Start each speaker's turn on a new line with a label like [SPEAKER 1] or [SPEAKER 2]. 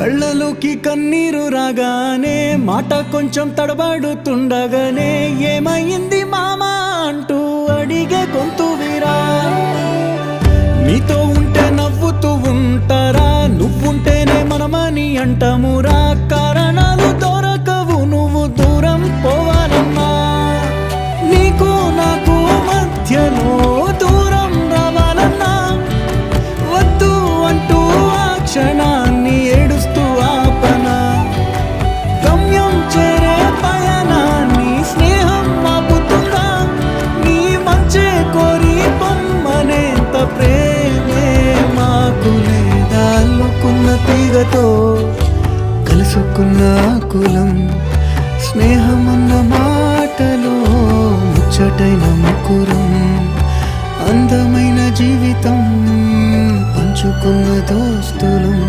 [SPEAKER 1] కళ్ళలోకి కన్నీరు రాగానే మాట కొంచెం తడబడుతుండగానే ఏమైంది మామా అంటూ అడిగే గొంతు వీరా. నీతో ఉంటే నవ్వుతూ ఉంటారా, నువ్వుంటేనే మనమని అంటామురా. కారణాలు దొరకవు నువ్వు దూరం పోవాలన్నా, నీకు నాకు మధ్యలో దూరం రావాలన్నా. వద్దు అంటూ ఆ క్షణాన్ని ఏడుస్తూ ఆపనా. గమ్యం చేరే పయనాన్ని స్నేహం ఆపుతుందా. నీ మంచే కోరి పొమ్మనేంత ప్రేమే మాకు లేదా. అల్లుకున్న తీగతో కలుసుకున్న కులం, స్నేహమన్న మాటలో ముచ్చటైన ముకురం. అందమైన జీవితం పంచుకున్న దోస్తులం.